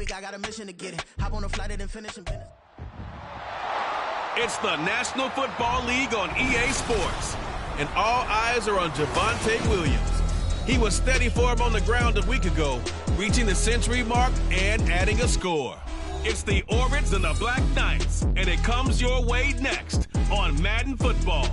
week, I got a mission to get it. Hop on a flight and then finish in business. It's the National Football League on EA Sports, and all eyes are on Javonte Williams. He was steady for him on the ground a week ago, reaching the century mark and adding a score. It's the Orbits and the Black Knights, and it comes your way next on Madden Football.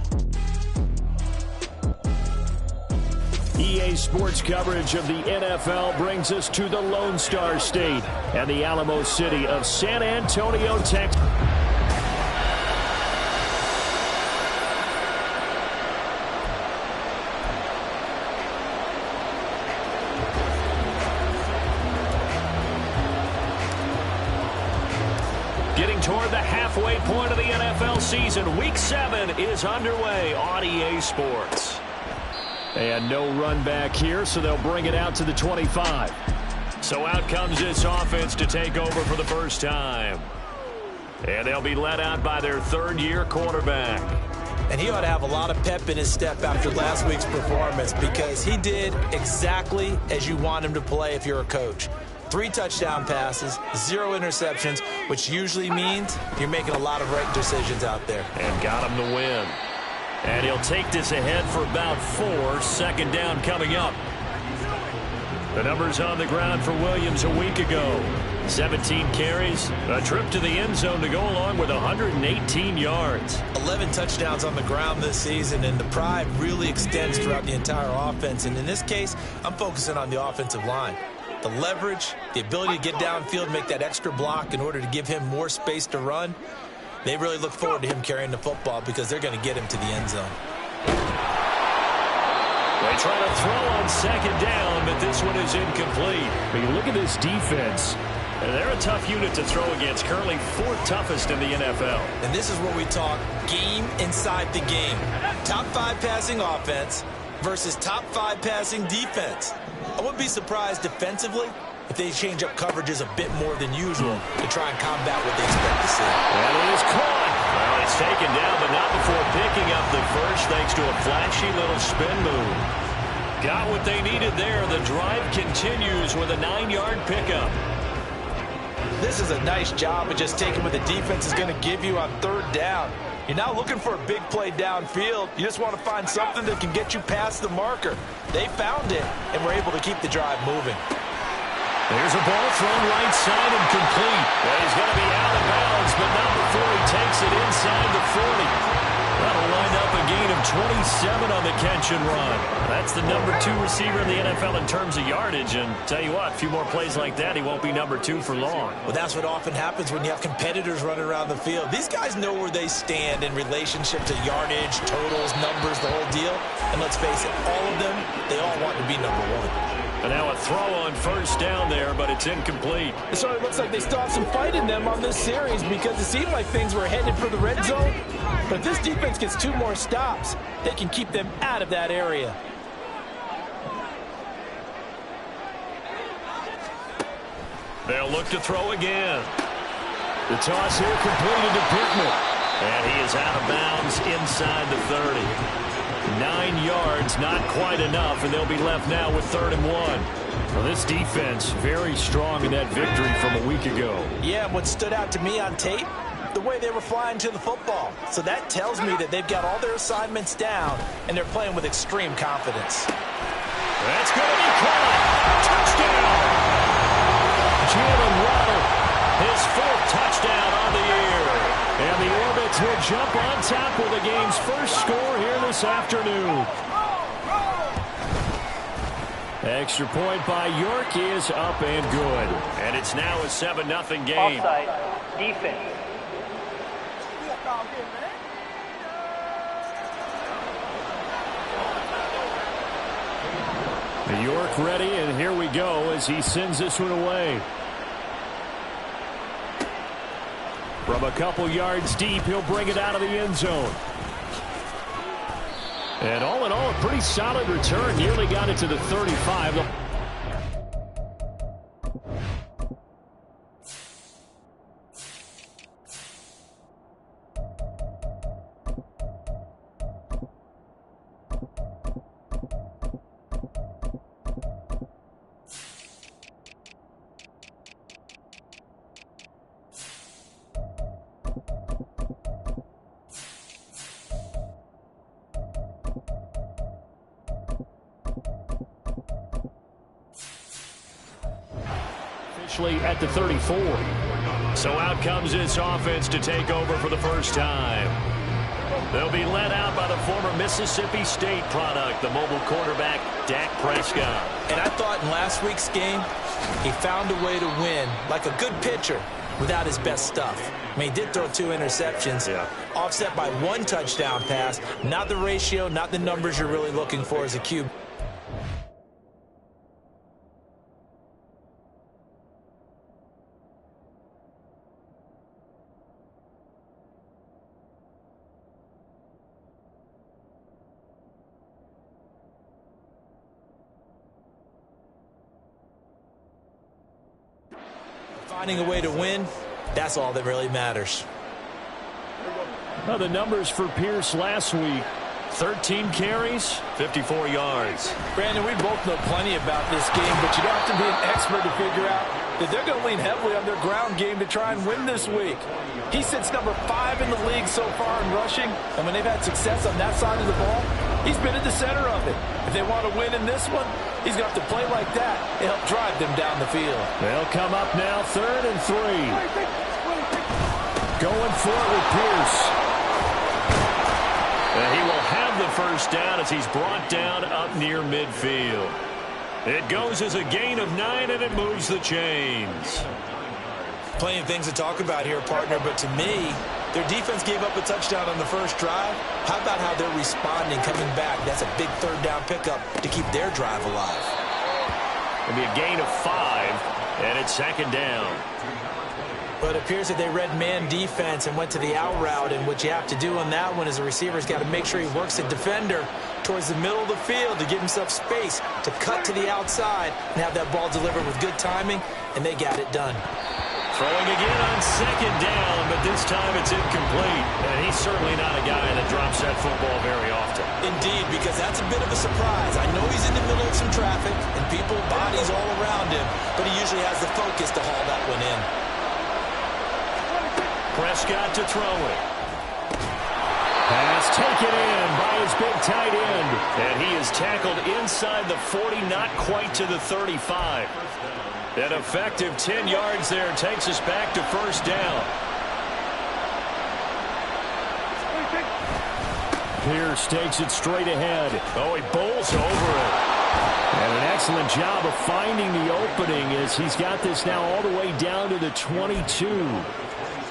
EA Sports coverage of the NFL brings us to the Lone Star State and the Alamo City of San Antonio, Texas. Getting toward the halfway point of the NFL season, Week 7 is underway on EA Sports. And no run back here, so they'll bring it out to the 25. So out comes this offense to take over for the first time. And they'll be led out by their third-year quarterback. And he ought to have a lot of pep in his step after last week's performance because he did exactly as you want him to play if you're a coach. 3 touchdown passes, 0 interceptions, which usually means you're making a lot of right decisions out there. And got him to win. And he'll take this ahead for about 4. Second down coming up. The numbers on the ground for Williams a week ago. 17 carries, a trip to the end zone to go along with 118 yards. 11 touchdowns on the ground this season, and the pride really extends throughout the entire offense. And in this case, I'm focusing on the offensive line. The leverage, the ability to get downfield, make that extra block in order to give him more space to run. They really look forward to him carrying the football because they're going to get him to the end zone. They try to throw on second down, but this one is incomplete. But you look at this defense, and they're a tough unit to throw against, currently 4th toughest in the NFL. And this is where we talk game inside the game. Top 5 passing offense versus top 5 passing defense. I wouldn't be surprised defensively if they change up coverages a bit more than usual to try and combat what they expect to see. And it is caught. Well, it's taken down, but not before picking up the first thanks to a flashy little spin move. Got what they needed there. The drive continues with a 9-yard pickup. This is a nice job of just taking what the defense is going to give you on 3rd down. You're not looking for a big play downfield. You just want to find something that can get you past the marker. They found it and were able to keep the drive moving. There's a ball thrown right side and complete. Well, he's going to be out of bounds, but not before he takes it inside the 40. That'll wind up a gain of 27 on the catch and run. That's the number 2 receiver in the NFL in terms of yardage. And tell you what, a few more plays like that, he won't be number 2 for long. Well, that's what often happens when you have competitors running around the field. These guys know where they stand in relationship to yardage, totals, numbers, the whole deal. And let's face it, all of them, they all want to be number 1. And now a throw on first down there, but it's incomplete. So it looks like they still have some fight in them on this series because it seemed like things were headed for the red zone. But if this defense gets 2 more stops, they can keep them out of that area. They'll look to throw again. The toss here completed to Pittman. And he is out of bounds inside the 30. 9 yards, not quite enough, and they'll be left now with 3rd and 1. Well, this defense very strong in that victory from a week ago. Yeah, what stood out to me on tape, the way they were flying to the football. So that tells me that they've got all their assignments down, and they're playing with extreme confidence. That's going to be caught. Touchdown! Jalen Waddle, his 4th touchdown on the year. And the Orbits will jump on top with the game's first score here this afternoon. Extra point by York is up and good. And it's now a 7-0 game. Offside, defense. York ready, and here we go as he sends this one away. From a couple yards deep, he'll bring it out of the end zone. And all in all, a pretty solid return. Nearly got it to the 35. actually at the 34. So out comes this offense to take over for the first time. They'll be led out by the former Mississippi State product, the mobile quarterback, Dak Prescott. And I thought in last week's game, he found a way to win, like a good pitcher, without his best stuff. I mean, he did throw 2 interceptions, offset by 1 touchdown pass. Not the ratio, not the numbers you're really looking for as a QB. Finding a way to win, that's all that really matters. Well, the numbers for Pierce last week, 13 carries, 54 yards. Brandon, we both know plenty about this game, but you don't have to be an expert to figure out that they're going to lean heavily on their ground game to try and win this week. He sits number 5 in the league so far in rushing, and when they've had success on that side of the ball, he's been at the center of it. If they want to win in this one, he's going to have to play like that to help drive them down the field. They'll come up now, 3rd and 3. Going for it with Pierce. And he will have the first down as he's brought down up near midfield. It goes as a gain of 9, and it moves the chains. Plenty of things to talk about here, partner, but to me, their defense gave up a touchdown on the first drive. How about how they're responding, coming back? That's a big 3rd down pickup to keep their drive alive. It'll be a gain of 5, and it's 2nd down. But it appears that they read man defense and went to the out route, and what you have to do on that one is the receiver's got to make sure he works the defender towards the middle of the field to give himself space to cut to the outside and have that ball delivered with good timing, and they got it done. Throwing again on 2nd down, but this time it's incomplete. And he's certainly not a guy that drops that football very often. Indeed, because that's a bit of a surprise. I know he's in the middle of some traffic and people, bodies all around him, but he usually has the focus to haul that one in. Prescott to throw it. Pass taken in by his big tight end. And he is tackled inside the 40, not quite to the 35. An effective 10 yards there takes us back to 1st down. Pierce takes it straight ahead. Oh, he bowls over it. And an excellent job of finding the opening as he's got this now all the way down to the 22.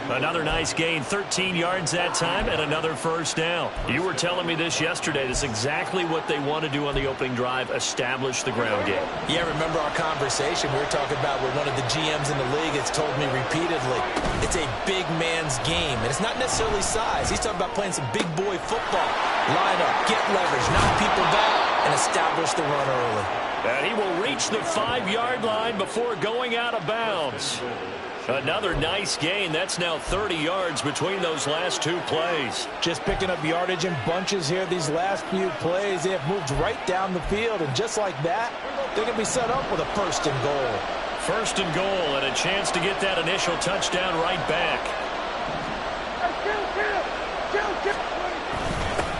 Another nice gain, 13 yards that time, and another 1st down. You were telling me this yesterday. This is exactly what they want to do on the opening drive, establish the ground game. Yeah, remember our conversation we were talking about where one of the GMs in the league has told me repeatedly, it's a big man's game, and it's not necessarily size. He's talking about playing some big boy football. Line up, get leverage, knock people back, and establish the run early. And he will reach the 5-yard line before going out of bounds. Another nice gain. That's now 30 yards between those last 2 plays. Just picking up yardage in bunches here these last few plays. They have moved right down the field, and just like that, they're going to be set up with a 1st and goal. 1st and goal, and a chance to get that initial touchdown right back.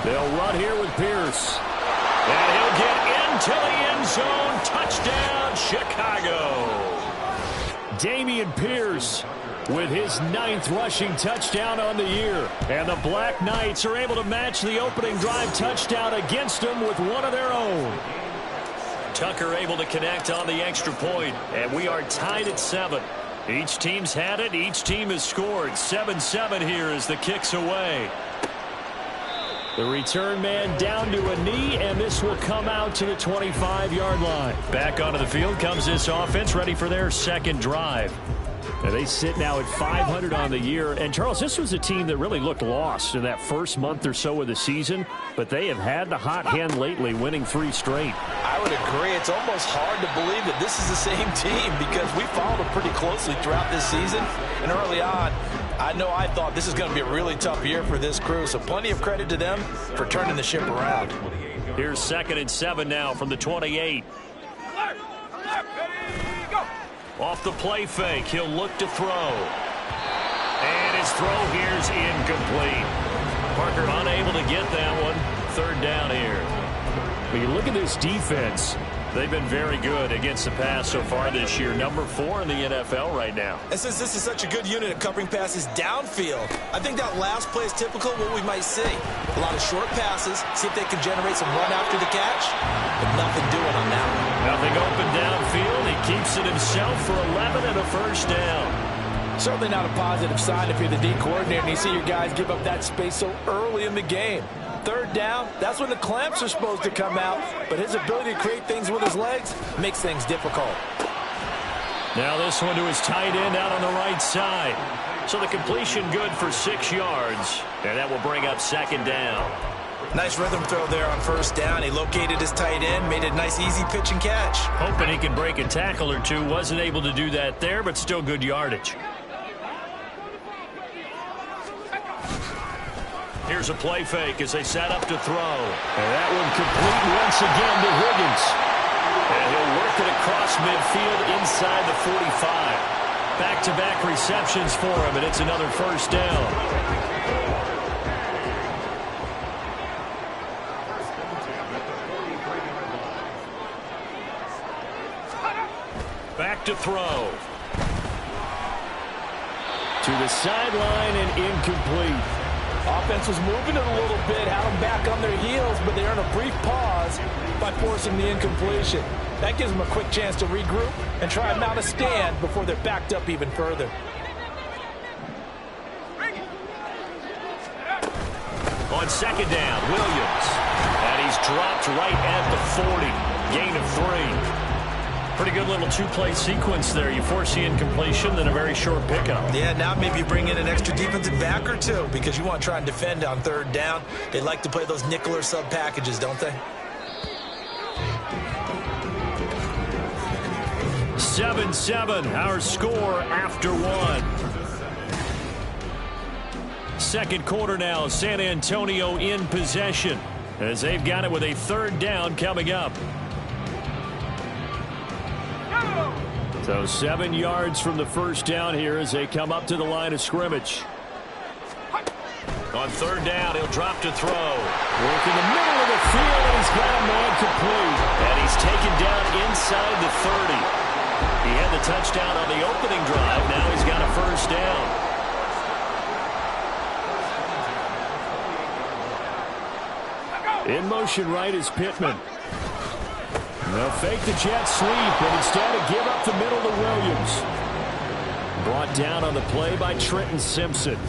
They'll run here with Pierce. And he'll get into the end zone. Touchdown, Chicago. Dameon Pierce with his 9th rushing touchdown on the year. And the Black Knights are able to match the opening drive touchdown against them with one of their own. Tucker able to connect on the extra point, and we are tied at 7. Each team's had it. Each team has scored. 7-7 here as the kick's away. The return man down to a knee, and this will come out to the 25-yard line. Back onto the field comes this offense, ready for their 2nd drive. And they sit now at 500 on the year. And, Charles, this was a team that really looked lost in that first month or so of the season, but they have had the hot hand lately, winning 3 straight. I would agree. It's almost hard to believe that this is the same team because we followed them pretty closely throughout this season. And early on, I thought this is going to be a really tough year for this crew, so plenty of credit to them for turning the ship around. Here's 2nd and 7 now from the 28. Off the play fake, he'll look to throw. And his throw here's incomplete. Parker unable to get that one. 3rd down here. When you look at this defense, They've been very good against the pass so far this year. Number 4 in the NFL right now. And since this is such a good unit at covering passes downfield, I think that last play is typical of what we might see. A lot of short passes, see if they can generate some run after the catch, but nothing doing on that one. Nothing open downfield. He keeps it himself for 11 and a first down. Certainly not a positive sign if you're the D coordinator and you see your guys give up that space so early in the game. Third down, that's when the clamps are supposed to come out, but his ability to create things with his legs makes things difficult. Now this one to his tight end out on the right side. So the completion good for 6 yards, and that will bring up second down. Nice rhythm throw there on first down. He located his tight end, made a nice easy pitch and catch. Hoping he can break a tackle or two. Wasn't able to do that there, but still good yardage. Here's a play fake as they set up to throw. And that one complete once again to Higgins. And he'll work it across midfield inside the 45. Back-to-back receptions for him, and it's another first down. Back to throw. To the sideline and incomplete. Offense was moving it a little bit, had them back on their heels, but they earned a brief pause by forcing the incompletion. That gives them a quick chance to regroup and try and mount a stand before they're backed up even further. On second down, Williams. And he's dropped right at the 40. Gain of 3. Pretty good little two-play sequence there. You force the incompletion, then a very short pickup. Yeah, now maybe you bring in an extra defensive back or two because you want to try and defend on third down. They like to play those nickel or sub packages, don't they? 7-7, our score after 1. Second quarter now, San Antonio in possession as they've got it with a third down coming up. So 7 yards from the first down here as they come up to the line of scrimmage. On third down, he'll drop to throw. Work in the middle of the field, and he's got a man complete. And he's taken down inside the 30. He had the touchdown on the opening drive. Now he's got a first down. In motion right is Pittman. They'll fake the jet sweep, and instead give up the middle to Williams. Brought down on the play by Trenton Simpson.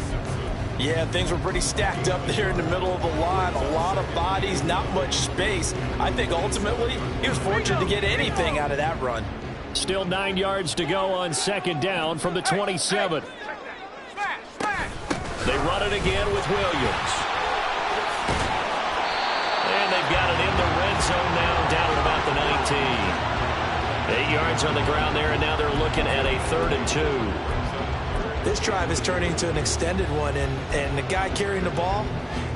Yeah, things were pretty stacked up there in the middle of the line. A lot of bodies, not much space. I think ultimately he was fortunate to get anything out of that run. Still 9 yards to go on second down from the 27. They run it again with Williams. And they've got it in the red zone now, down at about the 19. 8 yards on the ground there, and now they're looking at a 3rd and 2. This drive is turning into an extended one, and the guy carrying the ball,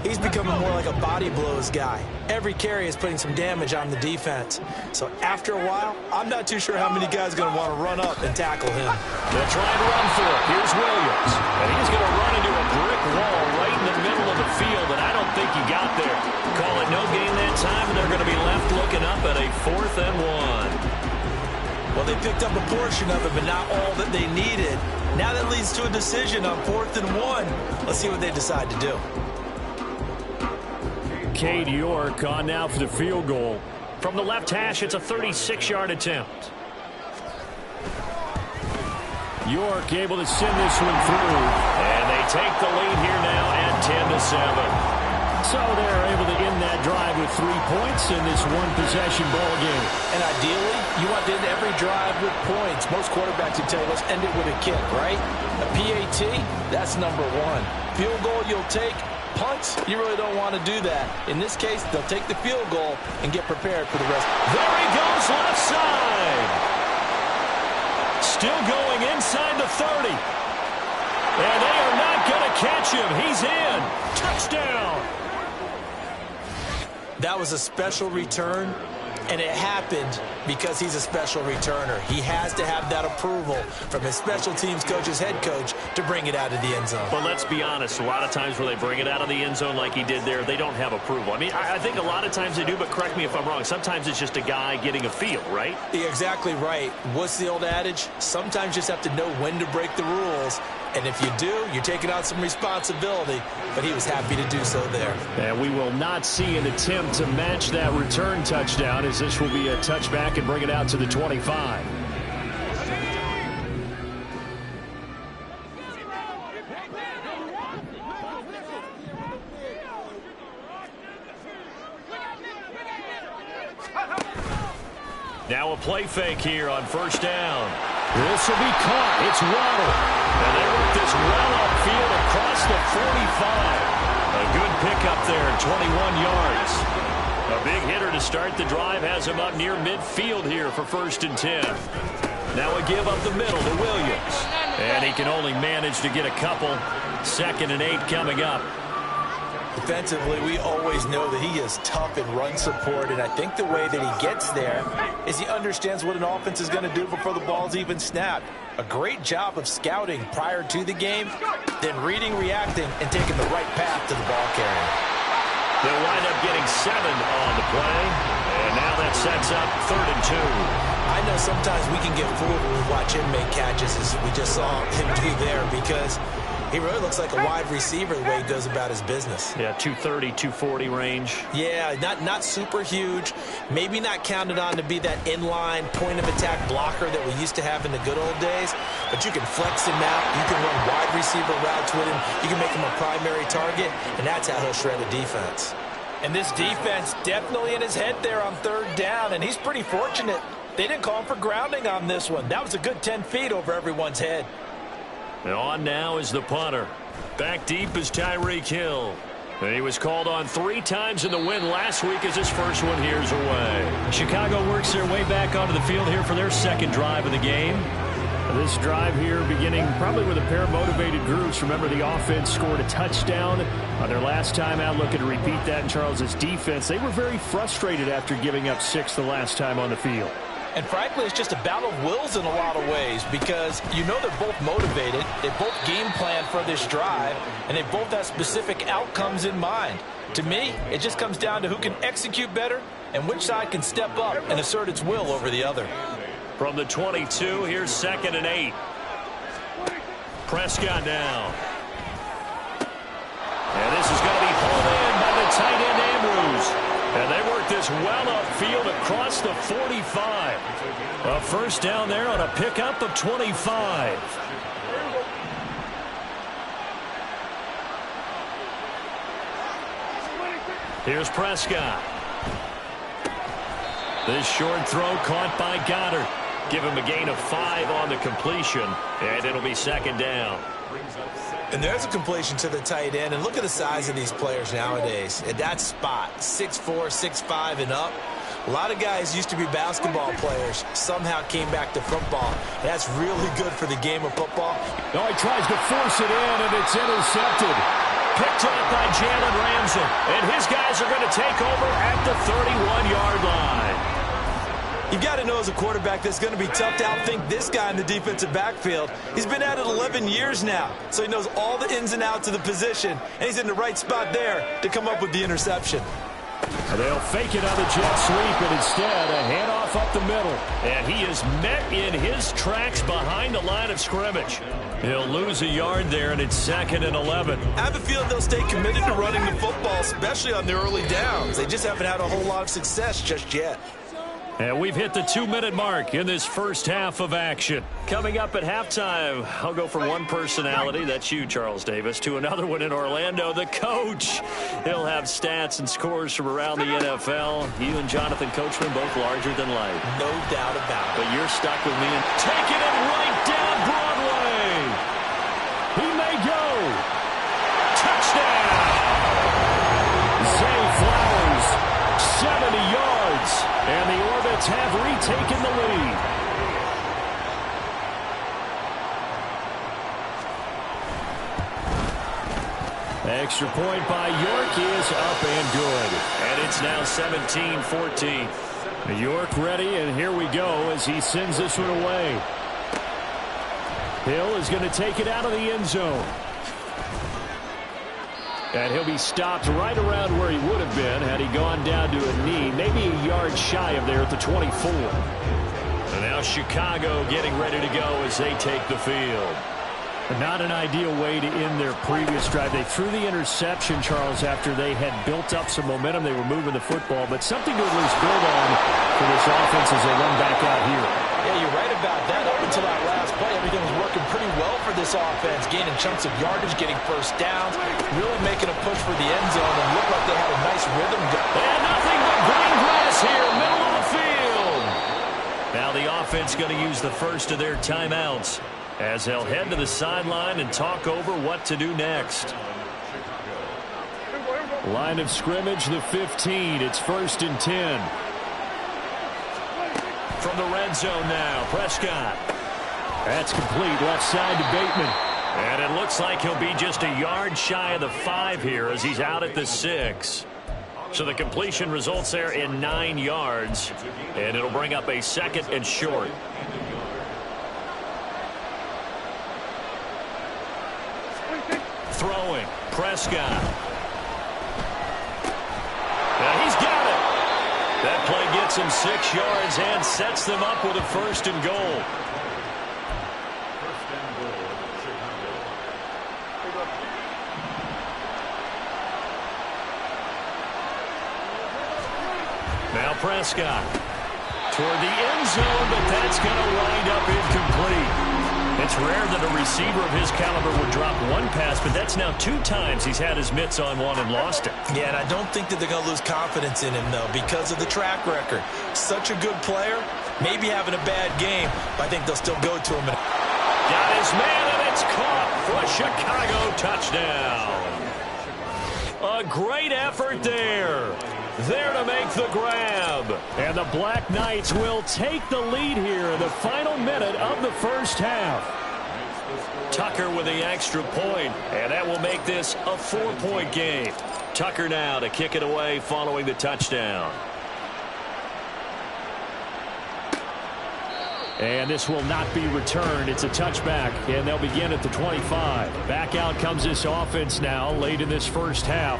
he's becoming more like a body blows guy. Every carry is putting some damage on the defense. So after a while, I'm not too sure how many guys are going to want to run up and tackle him. They'll try and run for it. Here's Williams. And he's going to run into a brick wall right in the middle of the field, and I don't think he got there. Call it no gain that time, and they're going to be left looking up at a 4th and 1. Well, they picked up a portion of it, but not all that they needed. Now that leads to a decision on 4th and 1. Let's see what they decide to do. Cade York on now for the field goal. From the left hash, it's a 36-yard attempt. York able to send this one through. And they take the lead here now at 10-7. So they're able to end that drive with 3 points in this one-possession ball game. And ideally, you want to end every drive with points. Most quarterbacks would tell you, let's end it with a kick, right? A PAT, that's number 1. Field goal you'll take. Punts, you really don't want to do that. In this case, they'll take the field goal and get prepared for the rest. There he goes, left side. Still going inside the 30. And they are not going to catch him. He's in. Touchdown. That was a special return. And it happened because he's a special returner. He has to have that approval from his special teams coach's head coach to bring it out of the end zone. But let's be honest, a lot of times where they bring it out of the end zone like he did there, they don't have approval. I mean, I think a lot of times they do, but correct me if I'm wrong. Sometimes it's just a guy getting a feel, right? You're exactly right. What's the old adage? Sometimes you just have to know when to break the rules. And if you do, you're taking on some responsibility. But he was happy to do so there. And we will not see an attempt to match that return touchdown, as this will be a touchback and bring it out to the 25. Now a play fake here on first down. This will be caught. It's Waddle. And they work this well upfield across the 45. A good pickup there, 21 yards. A big hitter to start the drive has him up near midfield here for 1st and 10. Now a give up the middle to Williams. And he can only manage to get a couple. 2nd and 8 coming up. Defensively, we always know that he is tough in run support, and I think the way that he gets there is he understands what an offense is going to do before the ball's even snapped. A great job of scouting prior to the game, then reading, reacting, and taking the right path to the ball carrier. They'll wind up getting 7 on the play, and now that sets up 3rd and 2. I know sometimes we can get fooled when we watch him make catches, as we just saw him do there, because he really looks like a wide receiver the way he goes about his business. Yeah, 230, 240 range. Yeah, not super huge. Maybe not counted on to be that inline point-of-attack blocker that we used to have in the good old days. But you can flex him out. You can run wide receiver routes with him. You can make him a primary target, and that's how he'll shred a defense. And this defense definitely in his head there on 3rd down, and he's pretty fortunate. They didn't call him for grounding on this one. That was a good 10 feet over everyone's head. And on now is the punter. Back deep is Tyreek Hill. And he was called on 3 times in the win last week as his first one here's away. Chicago works their way back onto the field here for their 2nd drive of the game. This drive here beginning probably with a pair of motivated groups. Remember, the offense scored a touchdown on their last time out, looking to repeat that in Charles's defense. They were very frustrated after giving up 6 the last time on the field. And frankly, it's just a battle of wills in a lot of ways, because you know they're both motivated, they both game plan for this drive, and they both have specific outcomes in mind. To me, it just comes down to who can execute better and which side can step up and assert its will over the other. From the 22, here's 2nd and 8. Prescott now. And this is going to be pulled in by the tight end Andrews. And they work this well upfield across the 45. A 1st down there on a pickup of 25. Here's Prescott. This short throw caught by Goddard. Give him a gain of 5 on the completion, and it'll be 2nd down. And there's a completion to the tight end. And look at the size of these players nowadays. At that spot, 6'4", 6'5", and up. A lot of guys used to be basketball players, somehow came back to football. That's really good for the game of football. Oh, he tries to force it in, and it's intercepted. Picked up by Jalen Ramsey. And his guys are going to take over at the 31-yard line. You got to know as a quarterback that's going to be tough to outthink this guy in the defensive backfield. He's been at it 11 years now, so he knows all the ins and outs of the position, and he's in the right spot there to come up with the interception. They'll fake it on the jet sweep, and instead a handoff up the middle. And he is met in his tracks behind the line of scrimmage. He'll lose a yard there, and it's 2nd and 11. I have a feeling they'll stay committed to running the football, especially on the early downs. They just haven't had a whole lot of success just yet. And we've hit the 2-minute mark in this first half of action. Coming up at halftime, I'll go from one personality, that's you, Charles Davis, to another one in Orlando, the coach. He'll have stats and scores from around the NFL. You and Jonathan Coachman both larger than life. No doubt about it. But you're stuck with me and taking it right down Broadway. He may go. Touchdown. Zay Flowers, 70 yards. And the Orbits have retaken the lead. Extra point by York is up and good. And it's now 17-14. York ready, and here we go as he sends this one away. Hill is going to take it out of the end zone. And he'll be stopped right around where he would have been had he gone down to a knee, maybe a yard shy of there at the 24. And now Chicago getting ready to go as they take the field. Not an ideal way to end their previous drive. They threw the interception, Charles, after they had built up some momentum. They were moving the football, but something to at least build on for this offense as they run back out here. Yeah, you're right about that. Up until that last play, everything was working pretty well for this offense, gaining chunks of yardage, getting first downs, really making a push for the end zone, and looked like they had a nice rhythm. And nothing but green grass here, middle of the field. Now the offense going to use the first of their timeouts as they'll head to the sideline and talk over what to do next. Line of scrimmage, the 15. It's 1st and 10. From the red zone now, Prescott. That's complete, left side to Bateman. And it looks like he'll be just a yard shy of the 5 here as he's out at the 6. So the completion results there in 9 yards. And it'll bring up a 2nd and short. Throwing, Prescott. Now he's got it. That play gets him 6 yards and sets them up with a 1st and goal. Now Prescott toward the end zone, but that's going to wind up incomplete. It's rare that a receiver of his caliber would drop one pass, but that's now 2 times he's had his mitts on one and lost it. Yeah, and I don't think that they're going to lose confidence in him, though, because of the track record. Such a good player, maybe having a bad game, but I think they'll still go to him. Got his man, and it's caught for a Chicago touchdown. A great effort there. There to make the grab. And the Black Knights will take the lead here in the final minute of the first half. Tucker with the extra point, and that will make this a 4-point game. Tucker now to kick it away following the touchdown. And this will not be returned. It's a touchback, and they'll begin at the 25. Back out comes this offense now late in this first half.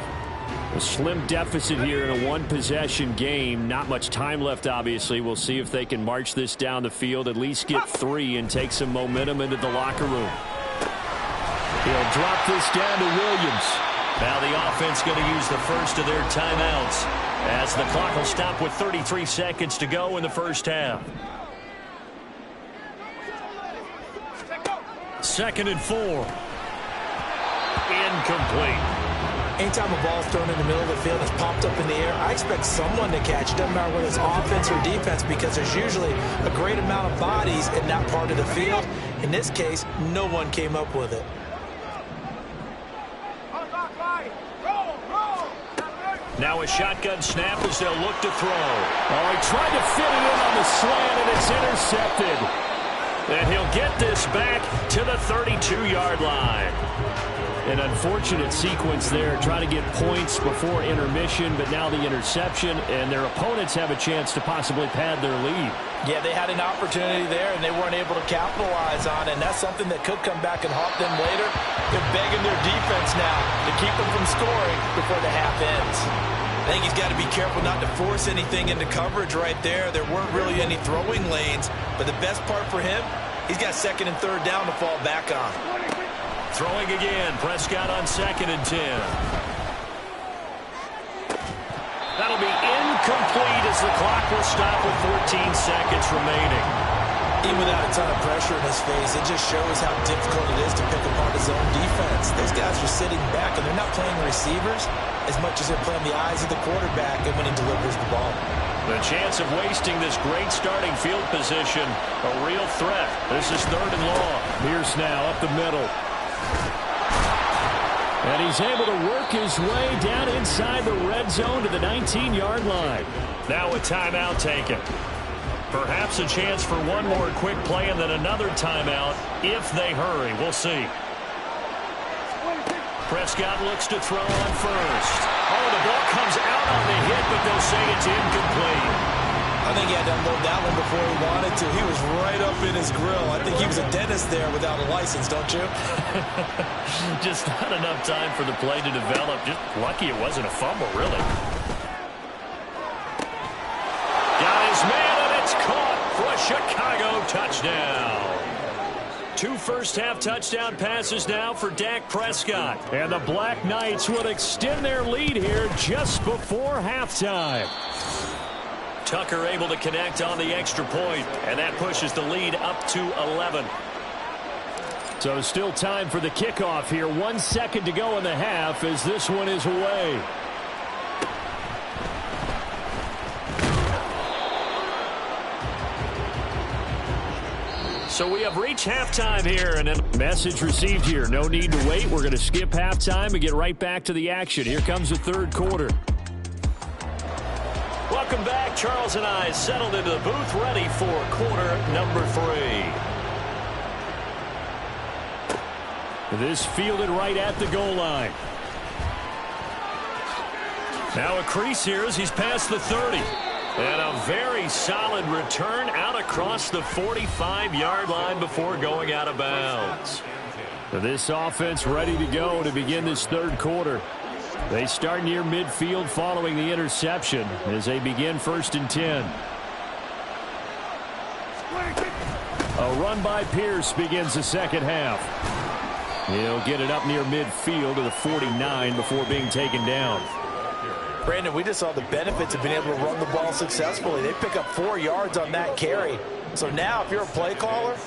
A slim deficit here in a one-possession game. Not much time left, obviously. We'll see if they can march this down the field, at least get 3 and take some momentum into the locker room. He'll drop this down to Williams. Now the offense going to use the first of their timeouts as the clock will stop with 33 seconds to go in the first half. 2nd and 4. Incomplete. Anytime a ball's thrown in the middle of the field and it's popped up in the air, I expect someone to catch it. Doesn't matter whether it's offense or defense, because there's usually a great amount of bodies in that part of the field. In this case, no one came up with it. Now a shotgun snap as they'll look to throw. Oh, he tried to fit it in on the slant, and it's intercepted. And he'll get this back to the 32-yard line. An unfortunate sequence there, trying to get points before intermission, but now the interception, and their opponents have a chance to possibly pad their lead. Yeah, they had an opportunity there, and they weren't able to capitalize on it, and that's something that could come back and haunt them later. They're begging their defense now to keep them from scoring before the half ends. I think he's got to be careful not to force anything into coverage right there. There weren't really any throwing lanes, but the best part for him, he's got 2nd and 3rd down to fall back on. Throwing again, Prescott on 2nd and 10. That'll be incomplete as the clock will stop with 14 seconds remaining. Even without a ton of pressure in his face, it just shows how difficult it is to pick apart his own defense. Those guys are sitting back, and they're not playing receivers as much as they're playing the eyes of the quarterback and when he delivers the ball. The chance of wasting this great starting field position, a real threat. This is 3rd and long. Pierce now up the middle. And he's able to work his way down inside the red zone to the 19-yard line. Now a timeout taken. Perhaps a chance for one more quick play and then another timeout if they hurry. We'll see. Prescott looks to throw on first. Oh, the ball comes out on the hit, but they'll say it's incomplete. I think he had to unload that one before he wanted to. He was right up in his grill. I think he was a dentist there without a license, don't you? Just not enough time for the play to develop. Just lucky it wasn't a fumble, really. Got his man, and it's caught for a Chicago touchdown. 2 first-half touchdown passes now for Dak Prescott. And the Black Knights will extend their lead here just before halftime. Tucker able to connect on the extra point, and that pushes the lead up to 11. So still time for the kickoff here. 1 second to go in the half as this one is away. So we have reached halftime here, and a message received here. No need to wait. We're going to skip halftime and get right back to the action. Here comes the third quarter. Welcome back. Charles and I settled into the booth, ready for quarter number 3. This fielded right at the goal line. Now a crease here as he's past the 30. And a very solid return out across the 45-yard line before going out of bounds. So this offense ready to go to begin this third quarter. They start near midfield following the interception as they begin 1st and 10. A run by Pierce begins the second half. He'll get it up near midfield to the 49 before being taken down. Brandon, we just saw the benefits of being able to run the ball successfully. They pick up 4 yards on that carry. So now if you're a play caller,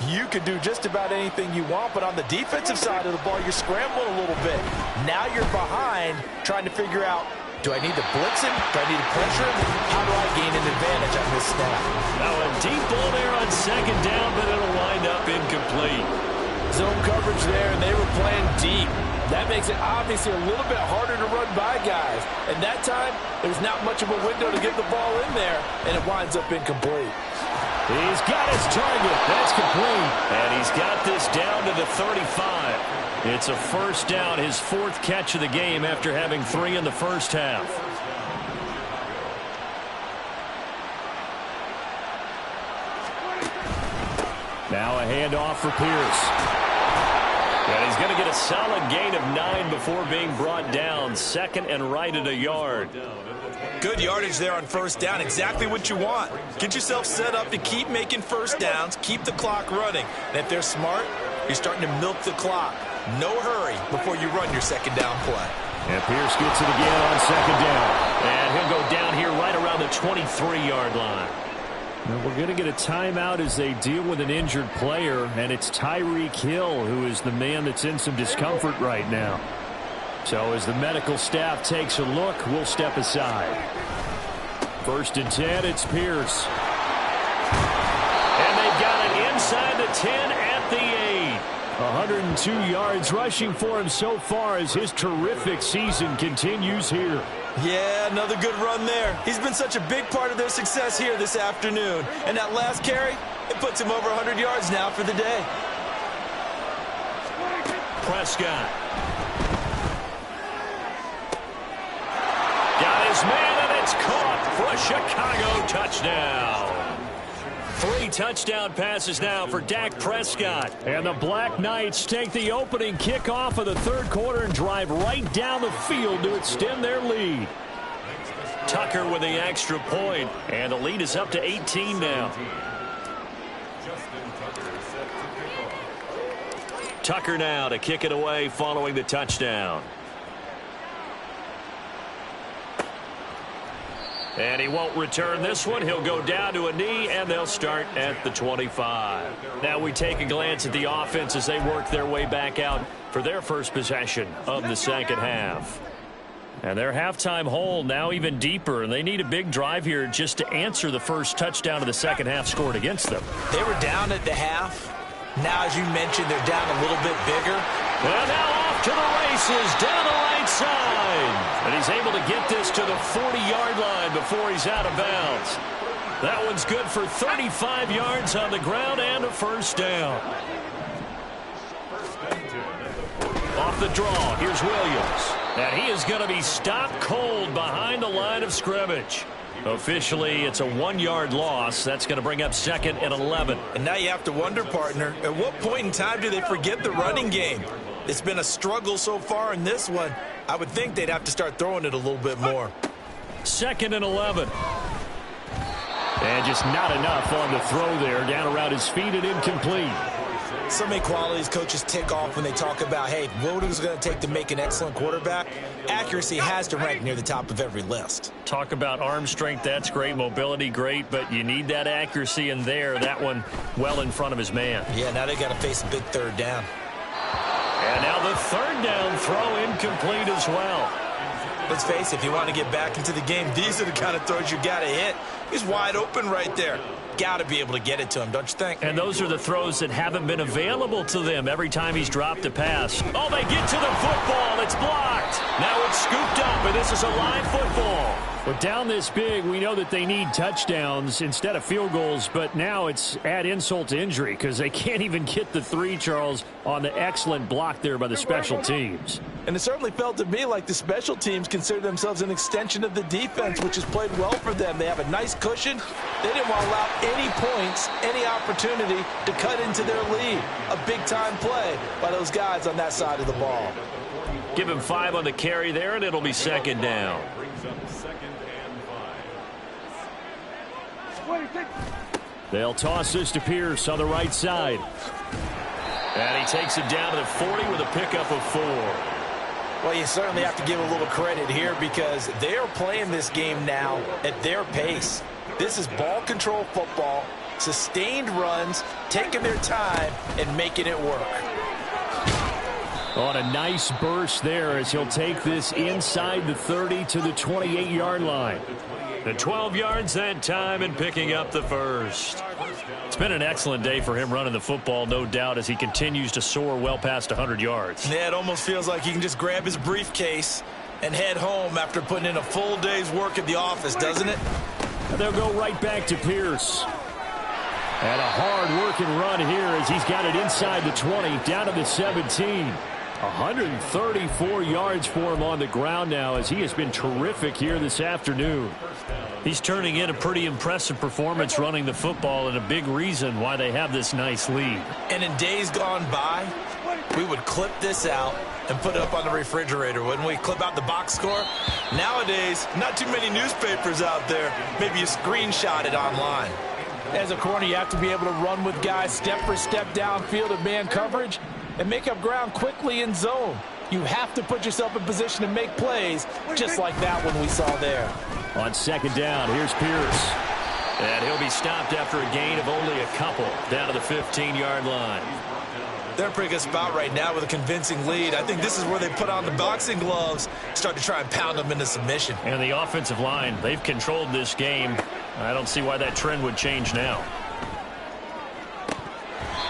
you can do just about anything you want. But on the defensive side of the ball, you're scrambling a little bit. Now you're behind trying to figure out, do I need to blitz him? Do I need to pressure him? How do I gain an advantage on this snap? Now a deep ball there on second down, but it'll wind up incomplete. Zone coverage there, and they were playing deep. That makes it obviously a little bit harder to run by guys. And that time, there's not much of a window to get the ball in there, and it winds up incomplete. He's got his target. That's complete. And he's got this down to the 35. It's a first down, his 4th catch of the game after having 3 in the first half. Now a handoff for Pierce. And he's going to get a solid gain of 9 before being brought down. 2nd and right at a yard. Good yardage there on first down. Exactly what you want. Get yourself set up to keep making first downs, keep the clock running. And if they're smart, you're starting to milk the clock. No hurry before you run your second down play. And Pierce gets it again on second down. And he'll go down here right around the 23-yard line. Now we're going to get a timeout as they deal with an injured player, and it's Tyreek Hill who is the man that's in some discomfort right now. So as the medical staff takes a look, we'll step aside. 1st and 10, it's Pierce. And they've got it inside the 10 at the 8. 102 yards rushing for him so far as his terrific season continues here. Yeah, another good run there. He's been such a big part of their success here this afternoon. And that last carry, it puts him over 100 yards now for the day. Prescott. Got his man, and it's caught for a Chicago touchdown. 3 touchdown passes now for Dak Prescott. And the Black Knights take the opening kickoff of the third quarter and drive right down the field to extend their lead. Tucker with the extra point, and the lead is up to 18 now. Tucker now to kick it away following the touchdown. And he won't return this one. He'll go down to a knee, and they'll start at the 25. Now we take a glance at the offense as they work their way back out for their first possession of the second half. And their halftime hole now even deeper, and they need a big drive here just to answer the first touchdown of the second half scored against them. They were down at the half. Now, as you mentioned, they're down a little bit bigger. And now off to the races down the right side. And he's able to get this to the 40-yard line before he's out of bounds. That one's good for 35 yards on the ground and a first down. Off the draw, here's Williams. And he is going to be stopped cold behind the line of scrimmage. Officially, it's a 1-yard loss. That's going to bring up 2nd and 11. And now you have to wonder, partner, at what point in time do they forget the running game? It's been a struggle so far in this one. I would think they'd have to start throwing it a little bit more. 2nd and 11. And just not enough on the throw there. Down around his feet and incomplete. So many qualities coaches tick off when they talk about, hey, what is it going to take to make an excellent quarterback? Accuracy has to rank near the top of every list. Talk about arm strength, that's great. Mobility, great. But you need that accuracy in there. That one well in front of his man. Yeah, now they got to face a big 3rd down. And now the 3rd down throw incomplete as well. Let's face it, if you want to get back into the game, these are the kind of throws you got to hit. He's wide open right there. Got to be able to get it to him, don't you think? And those are the throws that haven't been available to them every time he's dropped a pass. Oh, they get to the football. It's blocked. Now it's scooped up, and this is a live football. But down this big, we know that they need touchdowns instead of field goals, but now it's add insult to injury because they can't even get the 3, Charles, on the excellent block there by the special teams. And it certainly felt to me like the special teams consider themselves an extension of the defense, which has played well for them. They have a nice cushion. They didn't want to allow any points, any opportunity to cut into their lead. A big-time play by those guys on that side of the ball. Give him 5 on the carry there, and it'll be 2nd down. They'll toss this to Pierce on the right side. And he takes it down to the 40 with a pickup of 4. Well, you certainly have to give a little credit here because they are playing this game now at their pace. This is ball control football, sustained runs, taking their time and making it work. On a nice burst there as he'll take this inside the 30 to the 28-yard line. The 12 yards that time and picking up the first. It's been an excellent day for him running the football, no doubt, as he continues to soar well past 100 yards. Yeah, it almost feels like he can just grab his briefcase and head home after putting in a full day's work at the office, doesn't it? They'll go right back to Pierce. And a hard-working run here as he's got it inside the 20, down to the 17. 134 yards for him on the ground now as he has been terrific here this afternoon. He's turning in a pretty impressive performance running the football and a big reason why they have this nice lead. And in days gone by, we would clip this out and put it up on the refrigerator, wouldn't we? Clip out the box score. Nowadays, not too many newspapers out there. Maybe you screenshot it online. As a corner, you have to be able to run with guys step for step downfield in man coverage and make up ground quickly in zone. You have to put yourself in position to make plays just like that one we saw there. On 2nd down, here's Pierce. And he'll be stopped after a gain of only a couple down to the 15-yard line. They're in a pretty good spot right now with a convincing lead. I think this is where they put on the boxing gloves, start to try and pound them into submission. And the offensive line, they've controlled this game. I don't see why that trend would change now.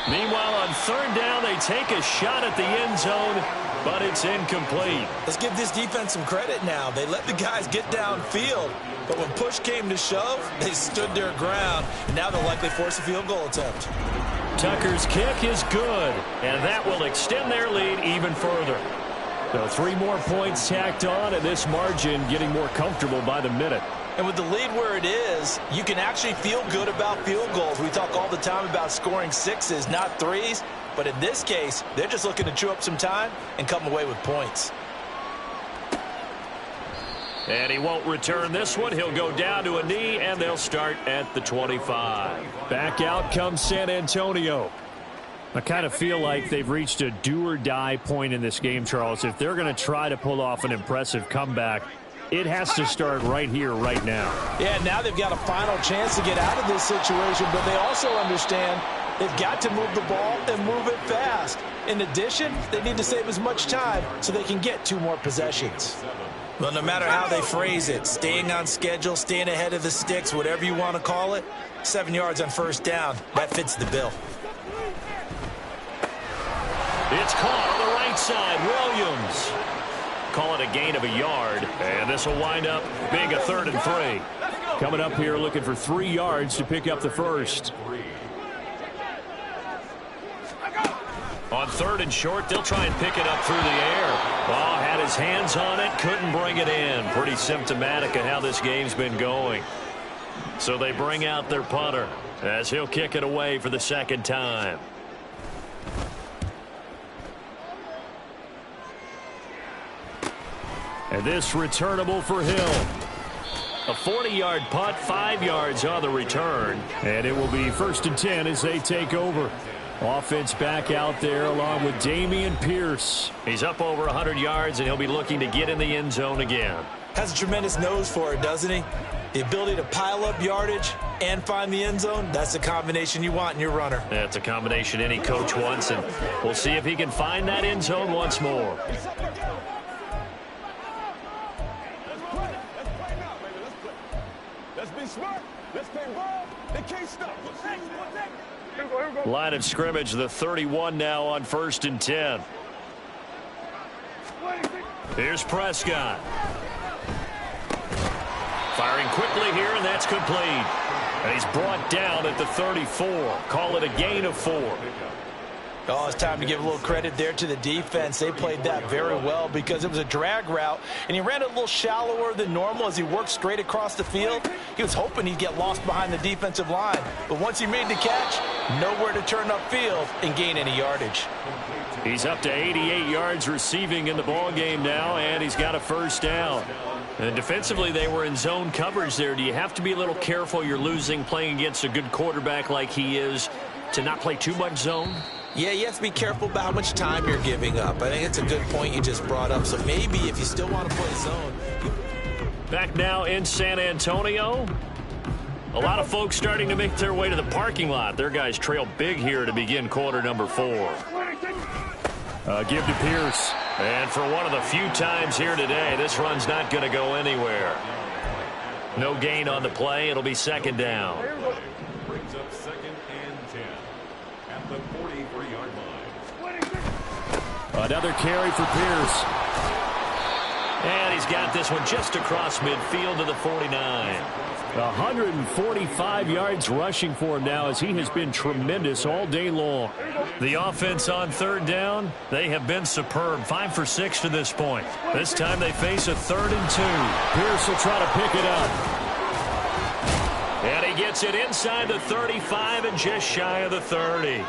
Meanwhile, on 3rd down, they take a shot at the end zone, but it's incomplete. Let's give this defense some credit now. They let the guys get downfield, but when push came to shove, they stood their ground, and now they'll likely force a field goal attempt. Tucker's kick is good, and that will extend their lead even further. So 3 more points tacked on, and this margin getting more comfortable by the minute. And with the lead where it is, you can actually feel good about field goals. We talk all the time about scoring 6s, not 3s. But in this case, they're just looking to chew up some time and come away with points. And he won't return this one. He'll go down to a knee, and they'll start at the 25. Back out comes San Antonio. I kind of feel like they've reached a do-or-die point in this game, Charles. If they're going to try to pull off an impressive comeback, it has to start right here, right now. Yeah, now they've got a final chance to get out of this situation, but they also understand they've got to move the ball and move it fast. In addition, they need to save as much time so they can get 2 more possessions. Well, no matter how they phrase it, staying on schedule, staying ahead of the sticks, whatever you want to call it, 7 yards on 1st down, that fits the bill. It's caught on the right side. Williams. Call it a gain of a yard, and this will wind up being a 3rd and 3. Coming up here looking for 3 yards to pick up the first. On 3rd and short, they'll try and pick it up through the air. Oh, had his hands on it, couldn't bring it in. Pretty symptomatic of how this game's been going. So they bring out their punter as he'll kick it away for the 2nd time. And this returnable for Hill. A 40-yard punt, 5 yards on the return. And it will be 1st and 10 as they take over. Offense back out there along with Dameon Pierce. He's up over 100 yards, and he'll be looking to get in the end zone again. Has a tremendous nose for it, doesn't he? The ability to pile up yardage and find the end zone, that's the combination you want in your runner. That's a combination any coach wants, and we'll see if he can find that end zone once more. Let's be smart. Let's play ball. They can't stop us. Line of scrimmage, the 31 now on 1st and 10. Here's Prescott. Firing quickly here, and that's complete. And he's brought down at the 34. Call it a gain of 4. Oh, it's time to give a little credit there to the defense. They played that very well because it was a drag route, and he ran it a little shallower than normal as he worked straight across the field. He was hoping he'd get lost behind the defensive line, but once he made the catch, nowhere to turn upfield and gain any yardage. He's up to 88 yards receiving in the ball game now, and he's got a 1st down. And defensively, they were in zone coverage there. Do you have to be a little careful? You're losing playing against a good quarterback like he is to not play too much zone? Yeah, you have to be careful about how much time you're giving up. I think it's a good point you just brought up. So maybe if you still want to play zone. Back now in San Antonio. A lot of folks starting to make their way to the parking lot. Their guys trail big here to begin quarter number 4. Give to Pierce. And for one of the few times here today, this run's not going to go anywhere. No gain on the play. It'll be 2nd down. Brings up 2nd and 10 at the 43-yard line. Another carry for Pierce. And he's got this one just across midfield to the 49. 145 yards rushing for him now as he has been tremendous all day long. The offense on 3rd down, they have been superb. 5 for 6 to this point. This time they face a 3rd and 2. Pierce will try to pick it up. And he gets it inside the 35 and just shy of the 30.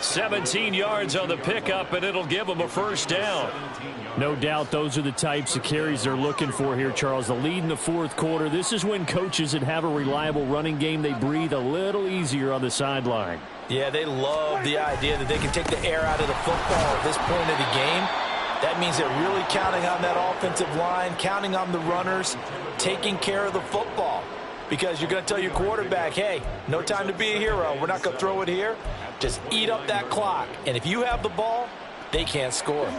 17 yards on the pickup, and it'll give him a 1st down. No doubt those are the types of carries they're looking for here, Charles. The lead in the 4th quarter. This is when coaches that have a reliable running game, they breathe a little easier on the sideline. Yeah, they love the idea that they can take the air out of the football at this point of the game. That means they're really counting on that offensive line, counting on the runners, taking care of the football. Because you're going to tell your quarterback, hey, no time to be a hero. We're not going to throw it here. Just eat up that clock. And if you have the ball, they can't score.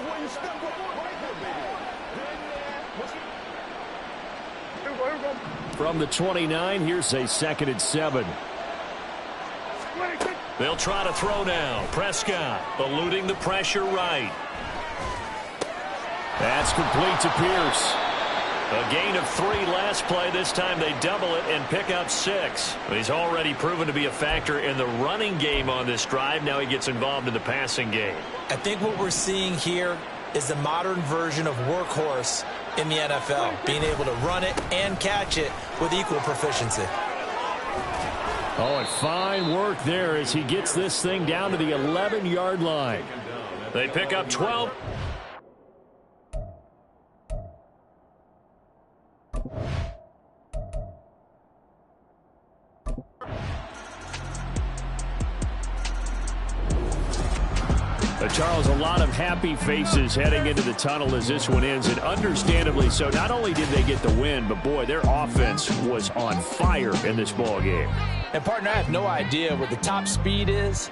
From the 29, here's a 2nd and 7. They'll try to throw now. Prescott eluding the pressure right. That's complete to Pierce. A gain of 3 last play. This time they double it and pick up 6. He's already proven to be a factor in the running game on this drive. Now he gets involved in the passing game. I think what we're seeing here is the modern version of workhorse in the NFL, being able to run it and catch it with equal proficiency. Oh, and fine work there as he gets this thing down to the 11-yard line. They pick up 12. Charles, a lot of happy faces heading into the tunnel as this one ends, and understandably so. Not only did they get the win, but boy, their offense was on fire in this ball game. And partner, I have no idea what the top speed is